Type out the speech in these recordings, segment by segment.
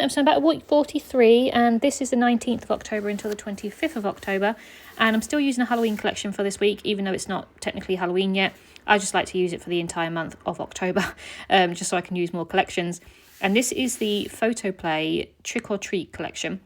So I'm about week 43, and this is the 19th of October until the 25th of October, and I'm still using a Halloween collection for this week, even though it's not technically Halloween yet. I just like to use it for the entire month of October, just so I can use more collections. And this is the Photoplay Trick or Treat collection.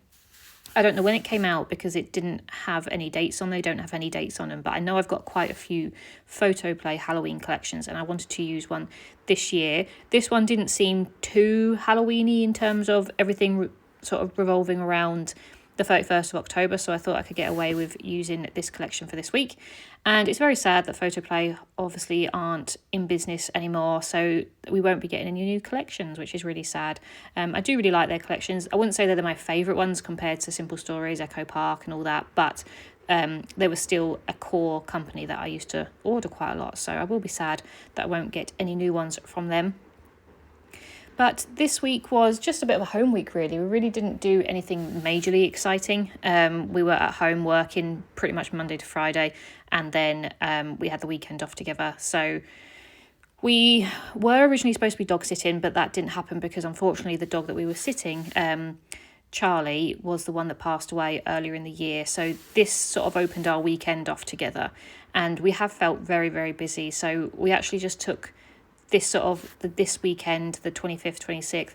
I don't know when it came out because it didn't have any dates on. They don't have any dates on them, but I know I've got quite a few Photoplay Halloween collections, and I wanted to use one this year. This one didn't seem too Halloweeny in terms of everything sort of revolving around the 31st of October, so I thought I could get away with using this collection for this week. And it's very sad that Photoplay obviously aren't in business anymore, so we won't be getting any new collections, which is really sad. I do really like their collections. I wouldn't say they're my favourite ones compared to Simple Stories, Echo Park and all that, but they were still a core company that I used to order quite a lot, so I will be sad that I won't get any new ones from them. But this week was just a bit of a home week, really. We really didn't do anything majorly exciting. We were at home working pretty much Monday to Friday, and then we had the weekend off together. So we were originally supposed to be dog sitting, but that didn't happen because unfortunately the dog that we were sitting, Charlie, was the one that passed away earlier in the year. So this sort of opened our weekend off together, and we have felt very, very busy. So we actually just took this weekend, the 25th, 26th,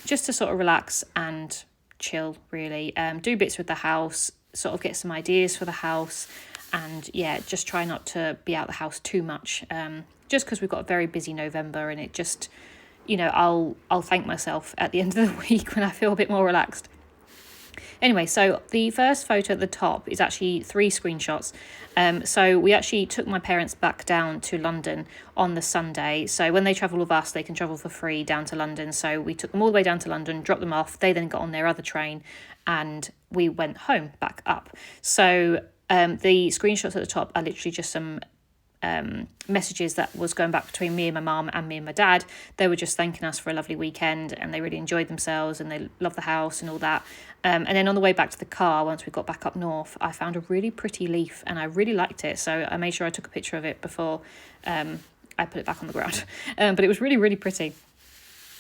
just to sort of relax and chill, really. Do bits with the house, sort of get some ideas for the house, and yeah, just try not to be out the house too much, just because we've got a very busy November, and it just, I'll thank myself at the end of the week when I feel a bit more relaxed. Anyway, so the first photo at the top is actually 3 screenshots. So we actually took my parents back down to London on the Sunday. So when they travel with us, they can travel for free down to London. So we took them all the way down to London, dropped them off. They then got on their other train and we went home back up. So the screenshots at the top are literally just some messages that was going back between me and my mum and me and my dad. They were just thanking us for a lovely weekend, and they really enjoyed themselves and they love the house and all that. And then on the way back to the car, once we got back up north, I found a really pretty leaf and I really liked it, so I made sure I took a picture of it before I put it back on the ground. But it was really, really pretty,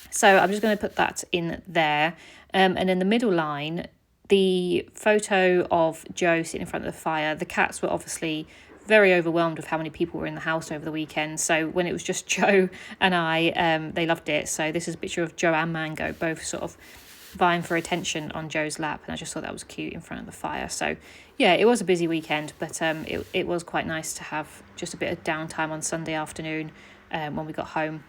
so I'm just going to put that in there. And in the middle line, the photo of Joe sitting in front of the fire. The cats were obviously very overwhelmed with how many people were in the house over the weekend. So when it was just Joe and I, they loved it. So this is a picture of Joe and Mango, both sort of vying for attention on Joe's lap. And I just thought that was cute in front of the fire. So yeah, it was a busy weekend, but it was quite nice to have just a bit of downtime on Sunday afternoon when we got home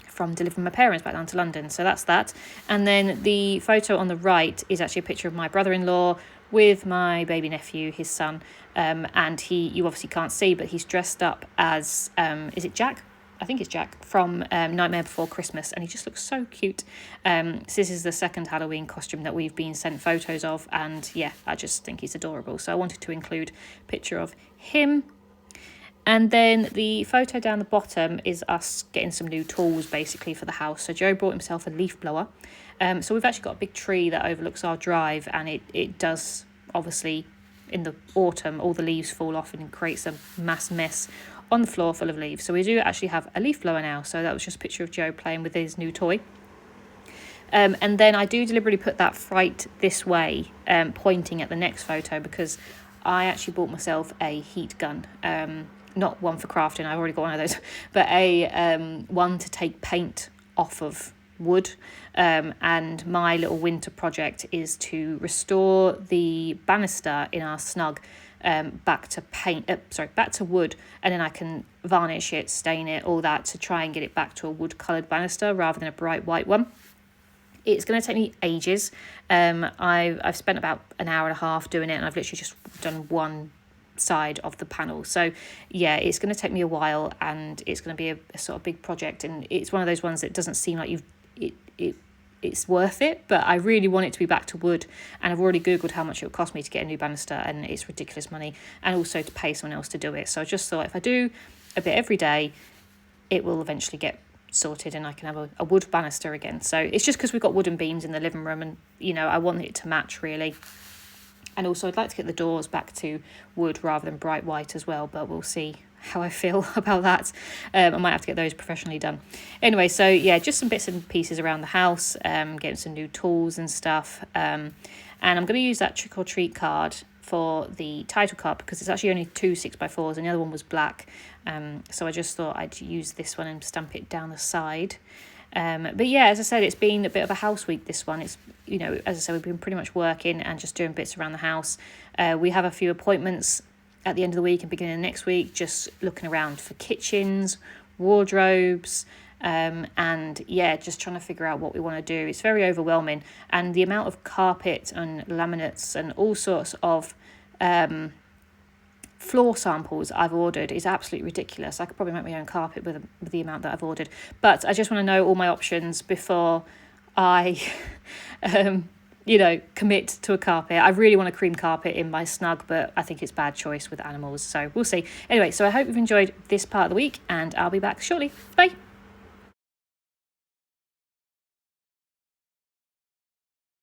from delivering my parents back down to London. So that's that. And then the photo on the right is actually a picture of my brother-in-law with my baby nephew, his son, and you obviously can't see, but he's dressed up as, is it Jack? I think it's Jack from Nightmare Before Christmas, and he just looks so cute. So this is the second Halloween costume that we've been sent photos of, and yeah, I just think he's adorable. So I wanted to include a picture of him. And then the photo down the bottom is us getting some new tools basically for the house. So Joe brought himself a leaf blower. So we've actually got a big tree that overlooks our drive, and it does, obviously, in the autumn, all the leaves fall off and creates a mass mess on the floor full of leaves. So we do actually have a leaf blower now. So that was just a picture of Joe playing with his new toy. And then I do deliberately put that fright this way, pointing at the next photo, because I actually bought myself a heat gun. Not one for crafting, I've already got one of those, but a one to take paint off of wood. And my little winter project is to restore the banister in our snug back to wood, and then I can varnish it, stain it, all that, to try and get it back to a wood coloured banister rather than a bright white one. It's going to take me ages. I've spent about an hour and a half doing it, and I've literally just done one side of the panel. So yeah, it's going to take me a while, and it's going to be a sort of big project, and it's one of those ones that doesn't seem like it's worth it, but I really want it to be back to wood, and I've already googled how much it would cost me to get a new banister, and it's ridiculous money, and also to pay someone else to do it. So I just thought if I do a bit every day, it will eventually get sorted and I can have a wood banister again. So it's just because we've got wooden beams in the living room, and I want it to match really. And also I'd like to get the doors back to wood rather than bright white as well, but we'll see how I feel about that. I might have to get those professionally done. Anyway, so yeah, just some bits and pieces around the house, getting some new tools and stuff. And I'm going to use that trick or treat card for the title card because it's actually only 2 6x4s and the other one was black. So I just thought I'd use this one and stamp it down the side. But yeah, as I said, it's been a bit of a house week, this one. It's, you know, as I said, we've been pretty much working and just doing bits around the house. We have a few appointments at the end of the week and beginning of next week, just looking around for kitchens, wardrobes, and yeah, just trying to figure out what we want to do. It's very overwhelming, and the amount of carpet and laminates and all sorts of floor samples I've ordered is absolutely ridiculous. I could probably make my own carpet with the amount that I've ordered, but I just want to know all my options before I commit to a carpet. I really want a cream carpet in my snug, but I think it's bad choice with animals, so we'll see. Anyway, so I hope you've enjoyed this part of the week, and I'll be back shortly. Bye.